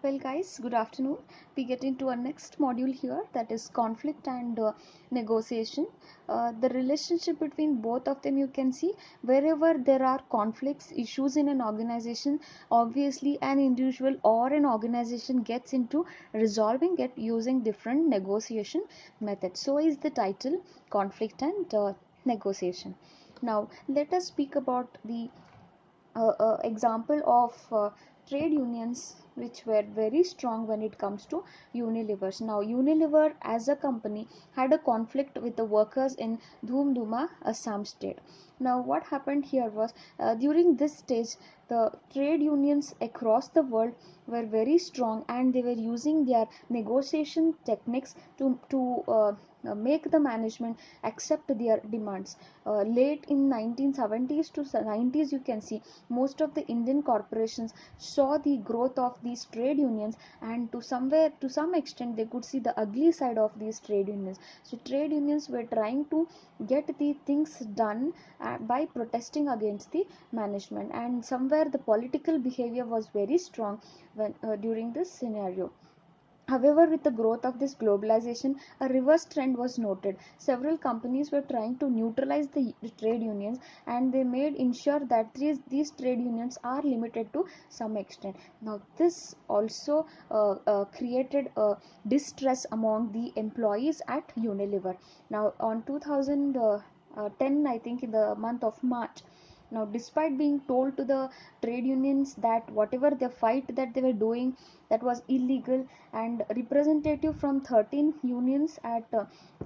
Well, guys, good afternoon. We get into our next module here, that is conflict and negotiation. The relationship between both of them, you can see wherever there are conflicts, issues in an organization, obviously an individual or an organization gets into resolving it using different negotiation methods. So is the title conflict and negotiation. Now, let us speak about the example of trade unions which were very strong when it comes to Unilever. Now, Unilever as a company had a conflict with the workers in Dhumduma, Assam state. Now, what happened here was during this stage, the trade unions across the world were very strong and they were using their negotiation techniques to make the management accept their demands. Late in 1970s to 90s, you can see most of the Indian corporations saw the growth of these trade unions, and to some extent they could see the ugly side of these trade unions. So trade unions were trying to get the things done by protesting against the management, and somewhere the political behavior was very strong when during this scenario. However, with the growth of this globalization, a reverse trend was noted. Several companies were trying to neutralize the trade unions, and they made ensure that these trade unions are limited to some extent. Now, this also created a distress among the employees at Unilever. Now, on 2010, I think in the month of March, now despite being told to the trade unions that whatever the fight that they were doing, that was illegal, and representative from 13 unions at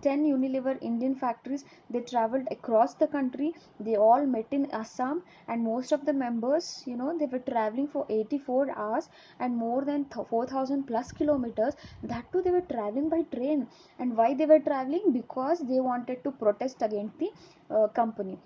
10 Unilever Indian factories, they traveled across the country. They all met in Assam, and most of the members, they were traveling for 84 hours and more than 4,000 plus kilometers. That too, they were traveling by train. And why they were traveling? Because they wanted to protest against the company.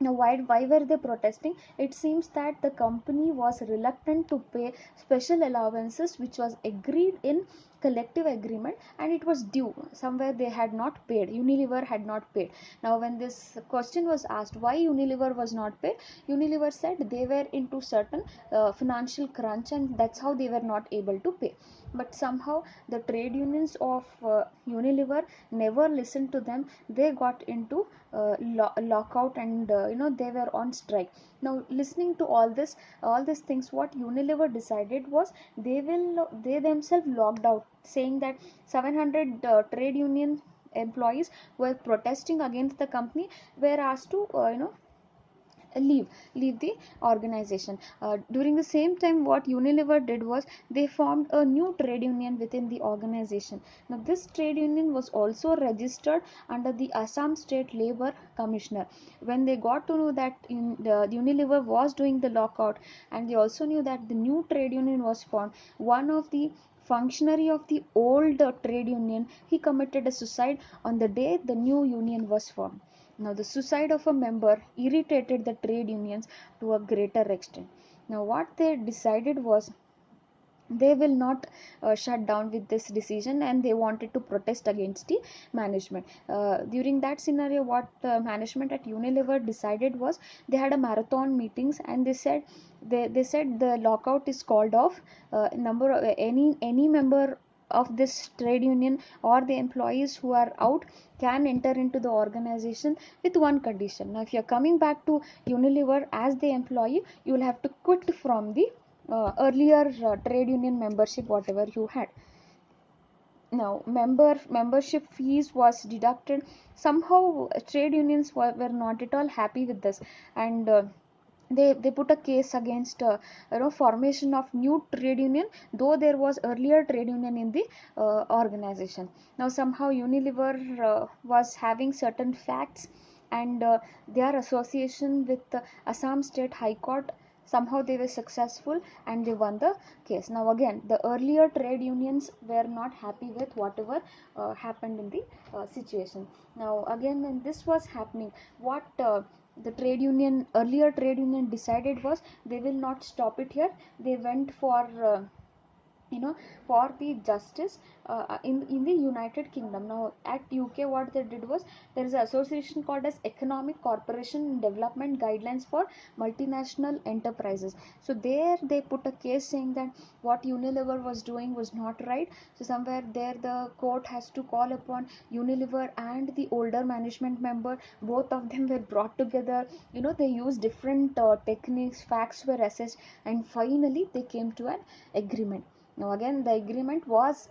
Now, why were they protesting? It seems that the company was reluctant to pay special allowances which was agreed in collective agreement, and it was due. Somewhere they had not paid. Unilever had not paid. Now, when this question was asked why Unilever was not paid, Unilever said they were into certain financial crunch, and that's how they were not able to pay. But somehow the trade unions of Unilever never listened to them. They got into lockout, and they were on strike. Now, listening to all these things, what Unilever decided was they themselves locked out, saying that 700 trade union employees were protesting against the company were asked to leave the organization. During the same time, what Unilever did was they formed a new trade union within the organization. Now, this trade union was also registered under the Assam State Labor Commissioner. When they got to know that the Unilever was doing the lockout, and they also knew that the new trade union was formed, one of the functionary of the old trade union, he committed a suicide on the day the new union was formed. Now, the suicide of a member irritated the trade unions to a greater extent. Now, what they decided was they will not shut down with this decision, and they wanted to protest against the management. During that scenario, what management at Unilever decided was they had a marathon meetings, and they said the lockout is called off. Number any member of this trade union or the employees who are out can enter into the organization with one condition. Now, if you are coming back to Unilever as the employee, you will have to quit from the earlier trade union membership whatever you had. Now, membership fees was deducted. Somehow trade unions were not at all happy with this, and they put a case against formation of new trade union, though there was earlier trade union in the organization. Now, somehow Unilever was having certain facts, and their association with the Assam State High Court, somehow they were successful and they won the case. Now, again, the earlier trade unions were not happy with whatever happened in the situation. Now, again, when this was happening, what the earlier trade union decided was they will not stop it here. They went for you know, for the justice in the United Kingdom. Now at UK, what they did was, there is an association called as Economic Corporation Development Guidelines for Multinational Enterprises. So there they put a case saying that what Unilever was doing was not right. So somewhere there the court has to call upon Unilever and the older management member. Both of them were brought together, you know, they used different techniques, facts were assessed, and finally they came to an agreement. Now again, the agreement was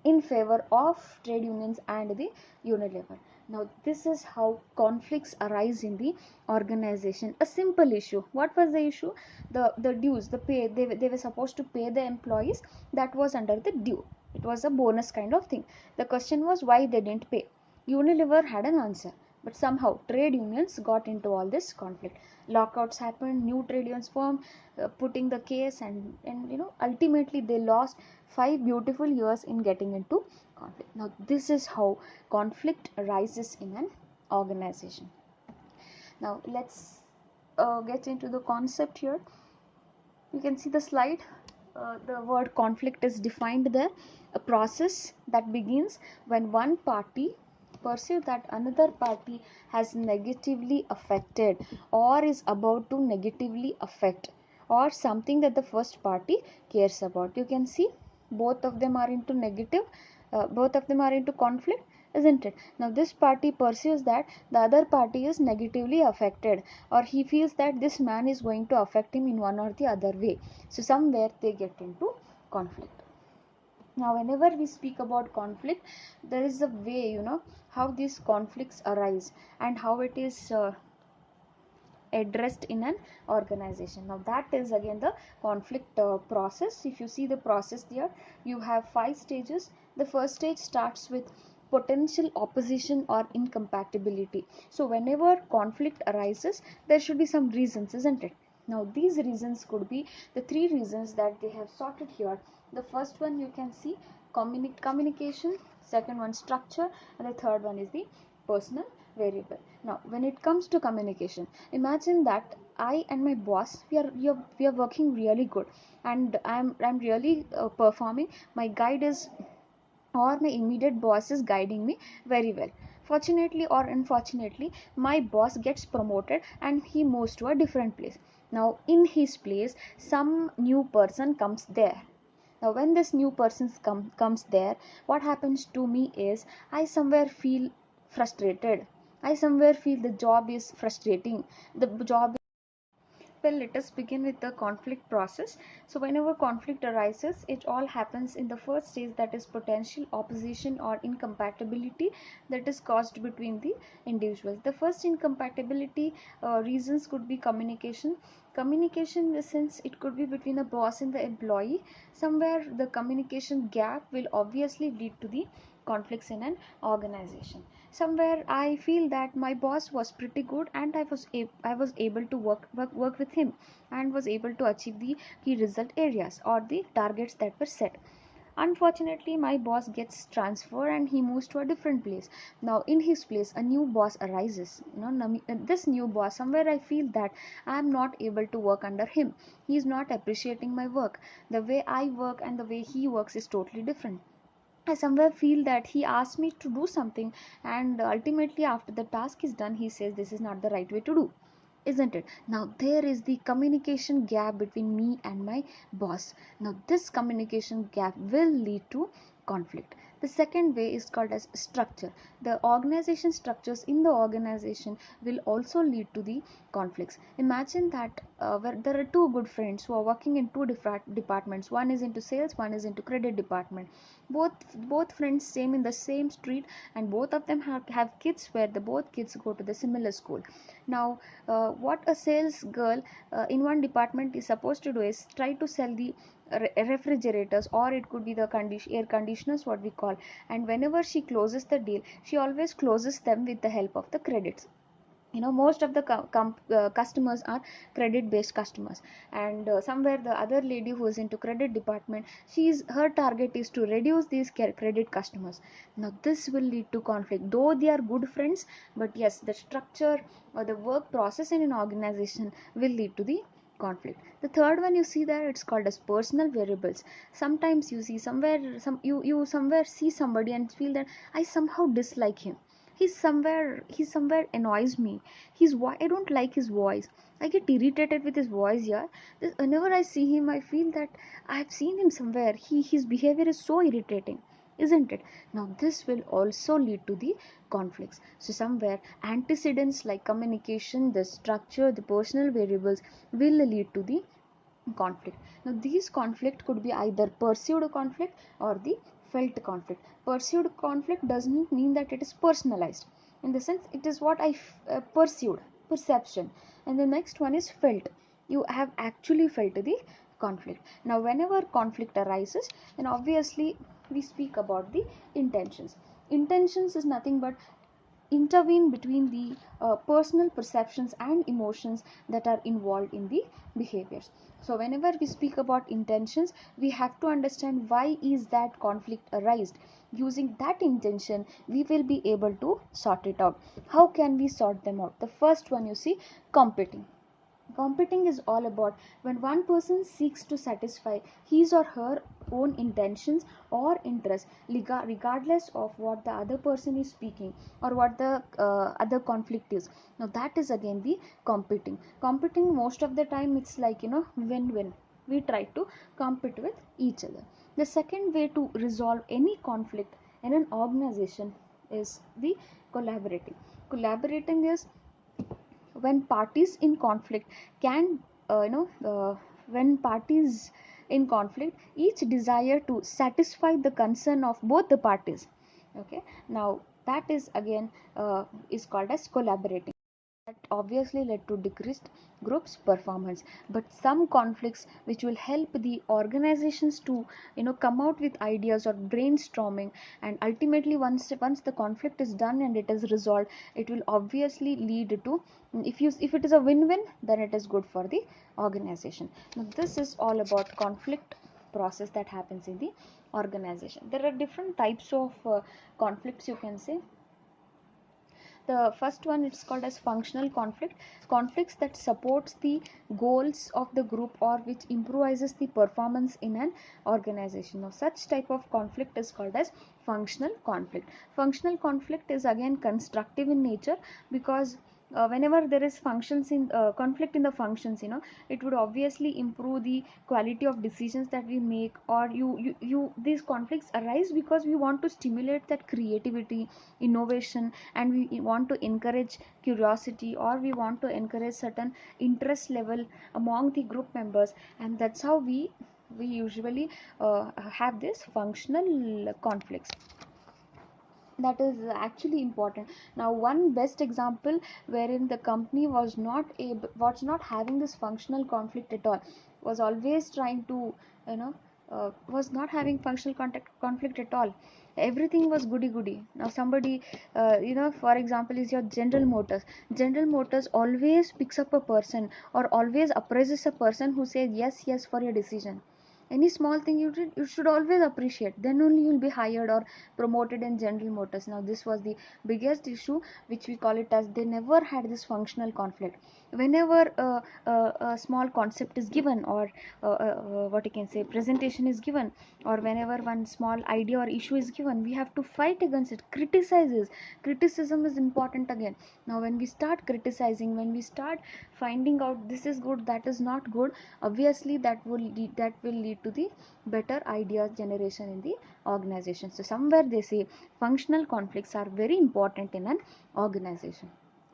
in favor of trade unions and the Unilever. Now this is how conflicts arise in the organization. A simple issue. What was the issue? The dues, the pay. They were supposed to pay the employees. That was under the due. It was a bonus kind of thing. The question was why they didn't pay. Unilever had an answer, but somehow trade unions got into all this conflict. Lockouts happened, new trade unions formed, putting the case, and you know, ultimately they lost 5 beautiful years in getting into conflict. Now this is how conflict arises in an organization. Now let's get into the concept here. You can see the slide. The word conflict is defined there: a process that begins when one party perceives that another party has negatively affected or is about to negatively affect, or something that the first party cares about. You can see both of them are into negative, both of them are into conflict, isn't it? Now this party perceives that the other party is negatively affected, or he feels that this man is going to affect him in one or the other way. So somewhere they get into conflict. Now whenever we speak about conflict, there is a way, you know, how these conflicts arise and how it is addressed in an organization. Now that is again the conflict process. If you see the process there, you have 5 stages. The first stage starts with potential opposition or incompatibility. So whenever conflict arises, there should be some reasons, isn't it? Now these reasons could be the 3 reasons that they have sorted here. The first one you can see, communication, second one structure, and the third one is the personal variable. Now when it comes to communication, imagine that I and my boss, we are working really good, and I'm really performing. My guide is, or my immediate boss is guiding me very well. Fortunately or unfortunately, my boss gets promoted and he moves to a different place. Now in his place, some new person comes there. Now when this new person comes there, what happens to me is, I somewhere feel frustrated. I somewhere feel the job is frustrating. The job, well, let us begin with the conflict process. So whenever conflict arises, it all happens in the first stage, that is potential opposition or incompatibility that is caused between the individuals. The first incompatibility reasons could be communication. Communication in the sense, it could be between the boss and the employee. Somewhere the communication gap will obviously lead to the conflicts in an organization. Somewhere I feel that my boss was pretty good, and I was able to work with him, and was able to achieve the key result areas or the targets that were set. Unfortunately, my boss gets transferred and he moves to a different place. Now in his place, a new boss arises. This new boss, somewhere I feel that I am not able to work under him. He is not appreciating my work. The way I work and the way he works is totally different. I somewhere feel that he asked me to do something, and ultimately, after the task is done, he says this is not the right way to do, isn't it? Now there is the communication gap between me and my boss. Now this communication gap will lead to conflict. The second way is called as structure. The organization structures in the organization will also lead to the conflicts. Imagine that where there are two good friends who are working in two different departments. One is into sales, one is into credit department. Both friends same in the same street, and both of them have kids where the both kids go to the similar school. Now what a sales girl in one department is supposed to do is try to sell the refrigerators, or it could be the air conditioners, what we call. And whenever she closes the deal, she always closes them with the help of the credits. Most of the customers are credit based customers, and somewhere the other lady who is into credit department, her target is to reduce these credit customers. Now this will lead to conflict, though they are good friends, but yes, the structure or the work process in an organization will lead to the conflict. The third one you see there, it's called as personal variables. Sometimes you see somewhere, you somewhere see somebody and feel that I somehow dislike him. He somewhere annoys me. I don't like his voice. I get irritated with his voice. Yeah, whenever I see him, I feel that I've seen him somewhere. His behavior is so irritating, isn't it? Now this will also lead to the conflicts. So somewhere antecedents like communication, the structure, the personal variables will lead to the conflict. Now these conflict could be either perceived conflict or the felt conflict. Perceived conflict doesn't mean that it is personalized. In the sense, it is what I perceived, perception. And the next one is felt. You have actually felt the conflict. Now whenever conflict arises, then obviously we speak about the intentions. Intentions is nothing but intervene between the personal perceptions and emotions that are involved in the behaviors. So whenever we speak about intentions, we have to understand why is that conflict arised. Using that intention, we will be able to sort it out. How can we sort them out? The first one you see, competing. Competing is all about when one person seeks to satisfy his or her own intentions or interests, regardless of what the other person is speaking or what the other conflict is. Now that is again the competing. Competing most of the time it's like, win-win. We try to compete with each other. The second way to resolve any conflict in an organization is the collaborating. Collaborating is when parties in conflict can when parties in conflict each desire to satisfy the concern of both the parties. Okay, now that is again is called as collaborating. That obviously led to decreased group's performance, but some conflicts which will help the organizations to come out with ideas or brainstorming, and ultimately once the conflict is done and it is resolved, it will obviously lead to, if it is a win-win, then it is good for the organization. Now this is all about conflict process that happens in the organization. There are different types of conflicts, you can say. The first one, it's called as functional conflict. Conflicts that supports the goals of the group or which improvises the performance in an organization. Now such type of conflict is called as functional conflict. Functional conflict is again constructive in nature, because whenever there is functions in conflict in the functions, it would obviously improve the quality of decisions that we make. Or these conflicts arise because we want to stimulate that creativity, innovation, and we want to encourage curiosity, or we want to encourage certain interest level among the group members, and that's how we usually have this functional conflicts. That is actually important. Now one best example wherein the company was not having this functional conflict at all, was always trying to, was not having functional conflict at all. Everything was goody goody. Now somebody, for example, is your General Motors. General Motors always picks up a person or always appraises a person who says yes, yes for your decision. Any small thing you did, you should always appreciate, then only you'll be hired or promoted in General Motors. Now this was the biggest issue, which we call it as they never had this functional conflict. Whenever a small concept is given, or what you can say presentation is given, or whenever one small idea or issue is given, we have to fight against it, criticizes. Criticism is important again. Now when we start criticizing, when we start finding out this is good, that is not good, obviously that will lead to the better ideas generation in the organization. So somewhere they say functional conflicts are very important in an organization.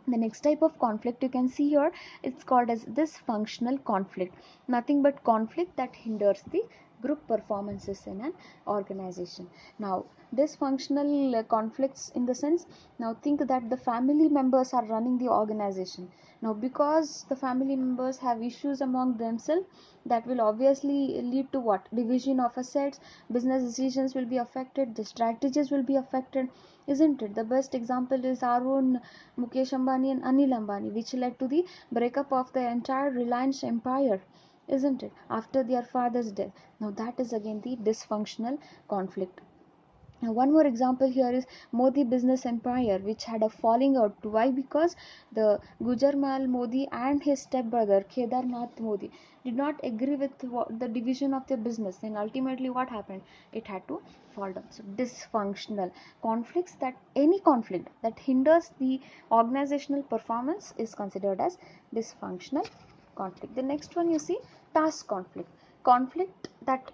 The next type of conflict you can see here, it's called as dysfunctional conflict. Nothing but conflict that hinders the group performances in an organization. Now dysfunctional conflicts in the sense, now think that the family members are running the organization. Now because the family members have issues among themselves, that will obviously lead to what? Division of assets, business decisions will be affected, the strategies will be affected, isn't it? The best example is our own Mukesh Ambani and Anil Ambani, which led to the breakup of the entire Reliance empire, isn't it, after their father's death. Now that is again the dysfunctional conflict. Now, one more example here is Modi Business Empire, which had a falling out. Why? Because the Gujarmal Modi and his stepbrother Kedarnath Modi did not agree with the division of their business. Then ultimately, what happened? It had to fall down. So, dysfunctional conflicts, that any conflict that hinders the organizational performance is considered as dysfunctional conflict. The next one you see, task conflict. Conflict that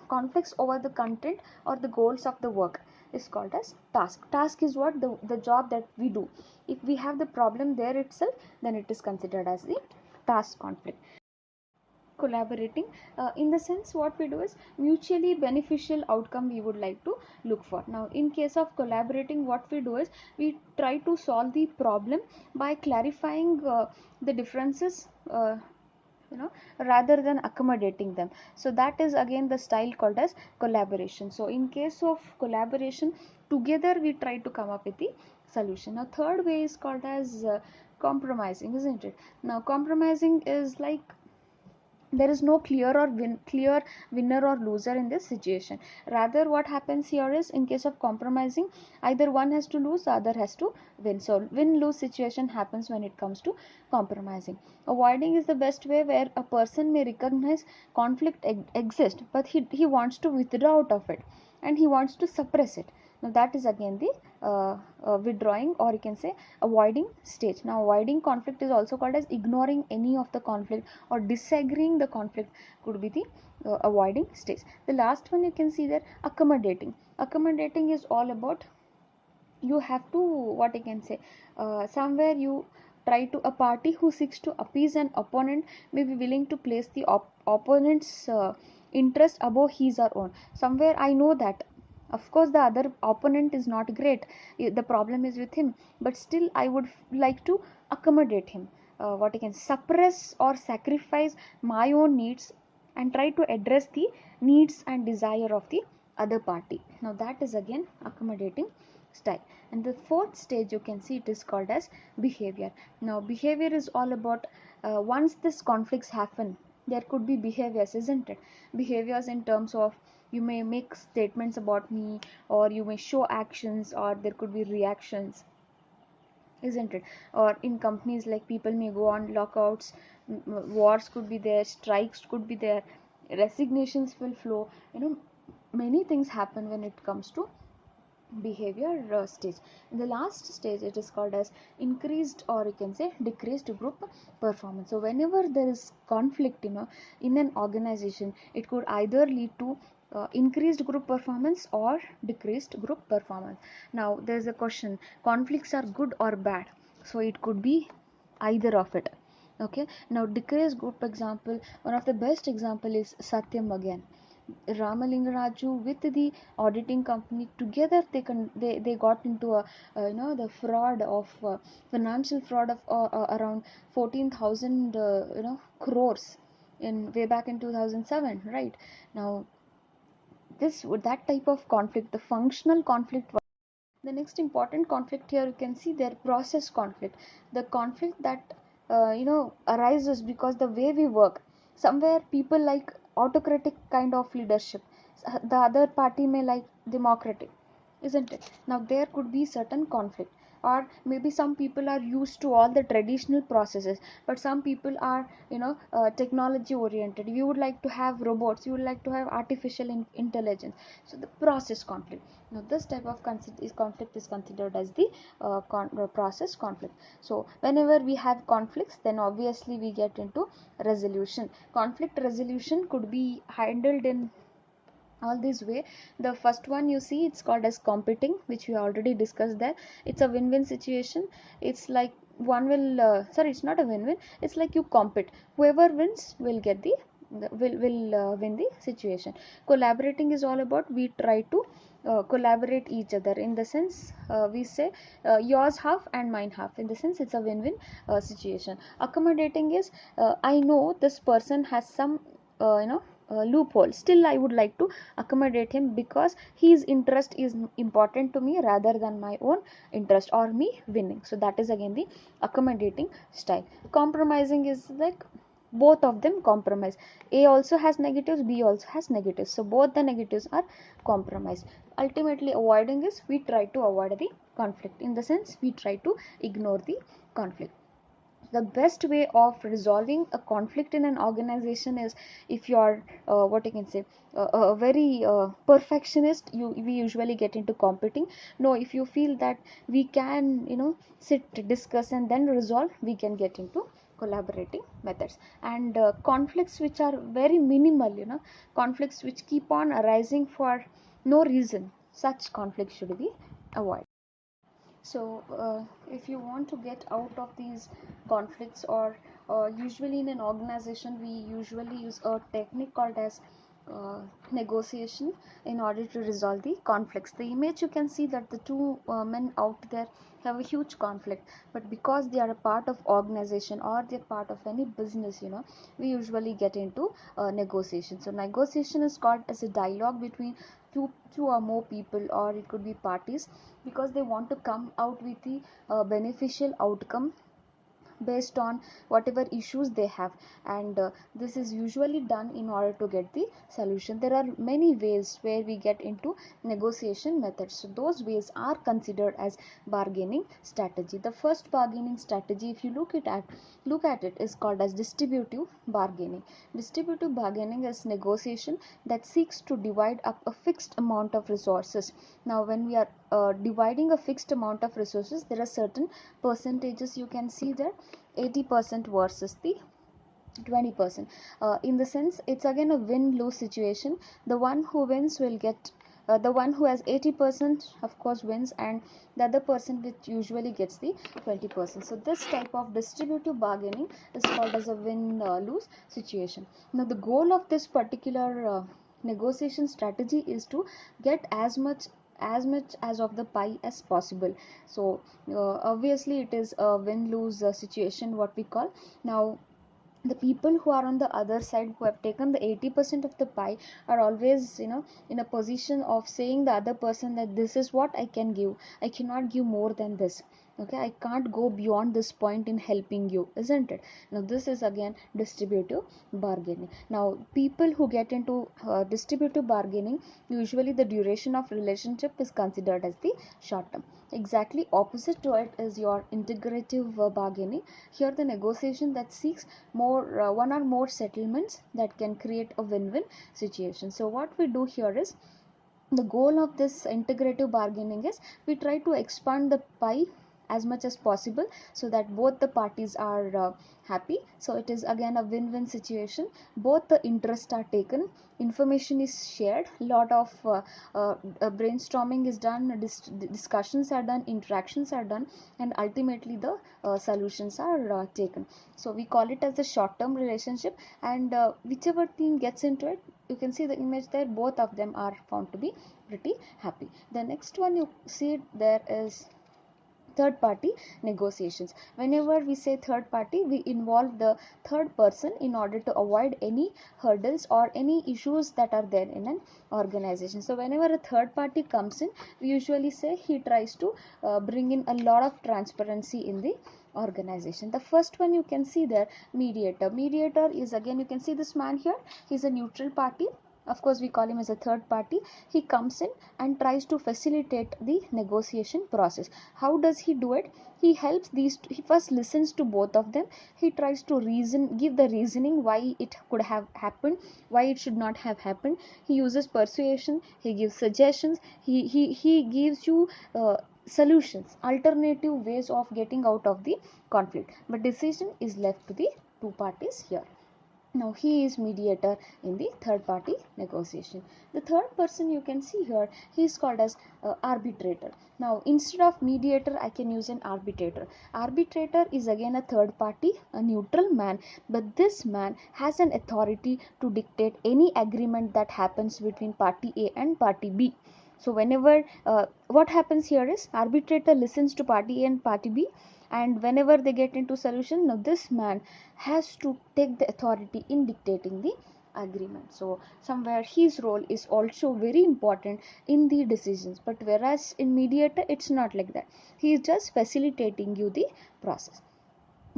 conflicts over the content or the goals of the work is called as task. Task is what? The job that we do. If we have the problem there itself, then it is considered as the task conflict. Collaborating, in the sense what we do is mutually beneficial outcome we would like to look for. Now in case of collaborating, what we do is we try to solve the problem by clarifying the differences, rather than accommodating them. So that is again the style called as collaboration. So in case of collaboration, together we try to come up with the solution. Now third way is called as compromising, isn't it? Now compromising is like there is no clear winner or loser in this situation. Rather what happens here is, in case of compromising, either one has to lose, the other has to win. So win lose situation happens when it comes to compromising. Avoiding is the best way, where a person may recognize conflict exists, but he wants to withdraw out of it and he wants to suppress it. Now that is again the withdrawing, or you can say avoiding stage. Now avoiding conflict is also called as ignoring any of the conflict or disagreeing the conflict, could be the avoiding stage. The last one you can see there, accommodating. Accommodating is all about, you have to, what I can say, somewhere you try to, a party who seeks to appease an opponent may be willing to place the opponent's interest above his or own. Somewhere I know that of course the other opponent is not great, the problem is with him, but still I would like to accommodate him, what I can suppress or sacrifice my own needs and try to address the needs and desire of the other party. Now that is again accommodating style. And the fourth stage you can see, it is called as behavior. Now behavior is all about, once this conflicts happen, there could be behaviors, isn't it? Behaviors in terms of, you may make statements about me, or you may show actions, or there could be reactions, isn't it? Or in companies, like people may go on lockouts, wars could be there, strikes could be there, resignations will flow, many things happen when it comes to behavior stage. In the last stage, it is called as increased, or you can say decreased group performance. So whenever there is conflict, in an organization, it could either lead to increased group performance or decreased group performance. Now there is a question, conflicts are good or bad? So it could be either of it. Okay, now decreased group example, one of the best example is Satyam again. Ramalingaraju with the auditing company together, they got into a, the fraud of financial fraud of around 14,000 crores in way back in 2007, right? Now this, that type of conflict, the functional conflict. The next important conflict here, you can see their process conflict, the conflict that arises because the way we work. Somewhere people like autocratic kind of leadership, the other party may like democratic, isn't it? Now there could be certain conflict. Or maybe some people are used to all the traditional processes, but some people are, technology oriented. You would like to have robots, you would like to have artificial intelligence. So the process conflict. Now this type of conflict is considered as the process conflict. So whenever we have conflicts, then obviously we get into resolution. Conflict resolution could be handled in all this way. The first one you see, it's called as competing, which we already discussed there. It's a win-win situation. It's like one will sorry, it's not a win-win, it's like you compete, whoever wins will get the will win the situation. Collaborating is all about, we try to collaborate each other, in the sense we say yours half and mine half, in the sense it's a win-win situation. Accommodating is, I know this person has some loophole, still I would like to accommodate him because his interest is important to me rather than my own interest or me winning. So that is again the accommodating style. Compromising is like, both of them compromise. A also has negatives, B also has negatives, so both the negatives are compromised. Ultimately, avoiding is we try to avoid the conflict, in the sense we try to ignore the conflict. The best way of resolving a conflict in an organization is, if you are what I can say, a very perfectionist, we usually get into competing. No, if you feel that we can, sit, discuss, and then resolve, we can get into collaborating methods. And conflicts which are very minimal, conflicts which keep on arising for no reason, such conflicts should be avoided. So, if you want to get out of these conflicts, or usually in an organization, we usually use a technique called as uh, negotiation in order to resolve the conflicts. The image you can see that the two men out there have a huge conflict, but because they are a part of organization or they're part of any business, we usually get into negotiation. So, negotiation is called as a dialogue between two or more people, or it could be parties, because they want to come out with the beneficial outcome based on whatever issues they have. And this is usually done in order to get the solution. There are many ways where we get into negotiation methods, so those ways are considered as bargaining strategy. The first bargaining strategy, if you look at it, is called as distributive bargaining. Distributive bargaining is negotiation that seeks to divide up a fixed amount of resources. Now, when we are dividing a fixed amount of resources, there are certain percentages you can see there, 80% versus the 20%. In the sense, it's again a win-lose situation. The one who wins will get, the one who has 80% of course wins, and the other person which usually gets the 20%. So this type of distributive bargaining is called as a win-lose situation. Now, the goal of this particular negotiation strategy is to get as much as of the pie as possible. So obviously it is a win-lose situation, what we call. Now, the people who are on the other side, who have taken the 80% of the pie, are always, in a position of saying the other person that this is what I can give, I cannot give more than this. Okay, I can't go beyond this point in helping you, isn't it? Now, this is again distributive bargaining. Now, people who get into distributive bargaining, usually the duration of relationship is considered as the short term. Exactly opposite to it is your integrative bargaining. Here, the negotiation that seeks more one or more settlements that can create a win-win situation. So what we do here is, the goal of this integrative bargaining is, we try to expand the pie as much as possible, so that both the parties are happy. So it is again a win-win situation. Both the interests are taken, information is shared, lot of brainstorming is done, discussions are done, interactions are done, and ultimately the solutions are taken. So we call it as a short-term relationship. And whichever team gets into it, you can see the image there, both of them are found to be pretty happy. The next one you see there is third party negotiations. Whenever we say third party, we involve the third person in order to avoid any hurdles or any issues that are there in an organization. So whenever a third party comes in, we usually say he tries to bring in a lot of transparency in the organization. The first one you can see there, mediator. Mediator is, again, you can see this man here, he's a neutral party. Of course, we call him as a third party. He comes in and tries to facilitate the negotiation process. How does he do it? He helps these, he first listens to both of them. He tries to give the reasoning why it could have happened, why it should not have happened. He uses persuasion, he gives suggestions, he gives you solutions, alternative ways of getting out of the conflict. But decision is left to the two parties here. Now, he is mediator in the third party negotiation. The third person you can see here, he is called as arbitrator. Now, instead of mediator, I can use an arbitrator. Arbitrator is again a third party, a neutral man, but this man has an authority to dictate any agreement that happens between party A and party B. So whenever what happens here is, arbitrator listens to party A and party B, and whenever they get into solution, now this man has to take the authority in dictating the agreement. So somewhere his role is also very important in the decisions, but whereas in mediator it's not like that, he is just facilitating you the process.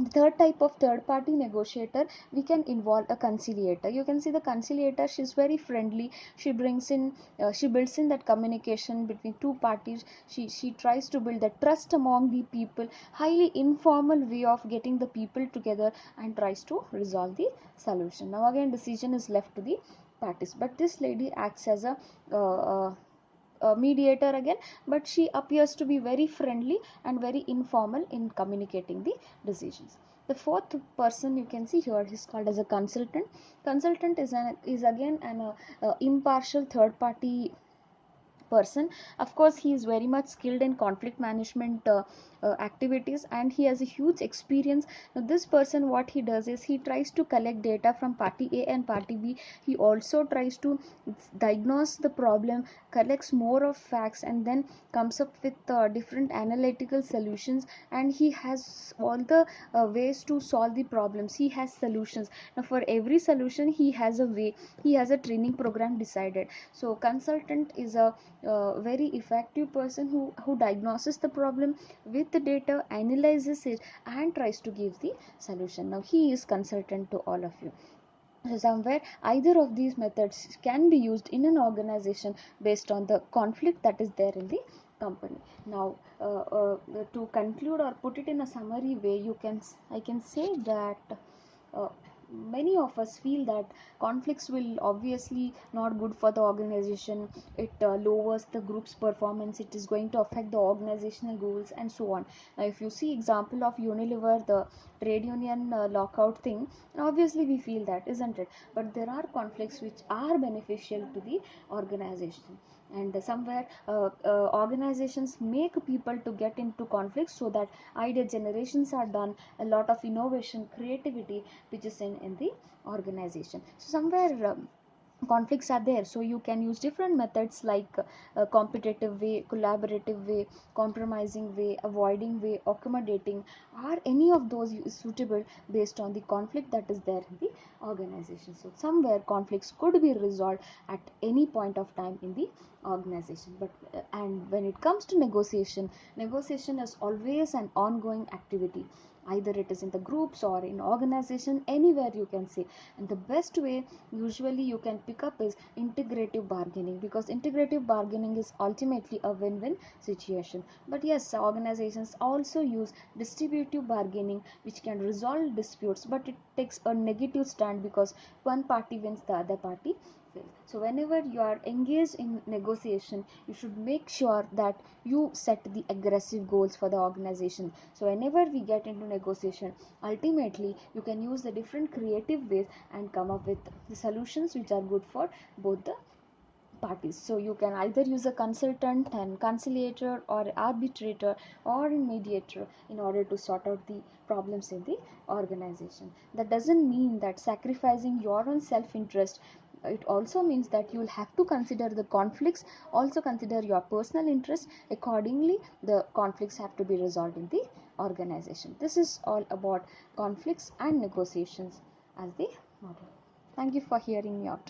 The third type of third party negotiator, we can involve a conciliator. You can see the conciliator, she's very friendly. She brings in she builds in that communication between two parties. She tries to build the trust among the people, highly informal way of getting the people together, and tries to resolve the solution. Now again, decision is left to the parties, but this lady acts as a mediator again, but she appears to be very friendly and very informal in communicating the decisions. The fourth person you can see here is called as a consultant. Consultant is again an impartial third party person. Of course, he is very much skilled in conflict management activities, and he has a huge experience. Now this person, what he does is he tries to collect data from party A and party B. He also tries to diagnose the problem, collects more of facts, and then comes up with different analytical solutions, and he has all the ways to solve the problems. He has solutions. Now for every solution he has a way, he has a training program decided. So consultant is a very effective person who diagnoses the problem with the data, analyzes it, and tries to give the solution. Now he is consultant to all of you. So somewhere either of these methods can be used in an organization based on the conflict that is there in the company. Now to conclude or put it in a summary way, I can say that uh, many of us feel that conflicts will obviously not good for the organization. It lowers the group's performance, it is going to affect the organizational goals, and so on. Now if you see example of Unilever, the trade union lockout thing, obviously we feel that, isn't it? But there are conflicts which are beneficial to the organization, and somewhere organizations make people to get into conflicts so that idea generations are done, a lot of innovation, creativity which is in the organization. So somewhere conflicts are there, so you can use different methods like competitive way, collaborative way, compromising way, avoiding way, accommodating, or any of those is suitable based on the conflict that is there in the organization. So somewhere conflicts could be resolved at any point of time in the organization. But and when it comes to negotiation, negotiation is always an ongoing activity, either it is in the groups or in organization, anywhere you can say. And the best way usually you can pick up is integrative bargaining, because integrative bargaining is ultimately a win-win situation. But yes, organizations also use distributive bargaining, which can resolve disputes, but it takes a negative stand because one party wins, the other party fails. So whenever you are engaged in negotiation, you should make sure that you set the aggressive goals for the organization. So whenever we get into negotiation, ultimately you can use the different creative ways and come up with the solutions which are good for both the parties. So you can either use a consultant and conciliator or arbitrator or a mediator in order to sort out the problems in the organization. That doesn't mean that sacrificing your own self-interest. It also means that you will have to consider the conflicts, also consider your personal interest. Accordingly, the conflicts have to be resolved in the organization. This is all about conflicts and negotiations as the model. Thank you for hearing me out.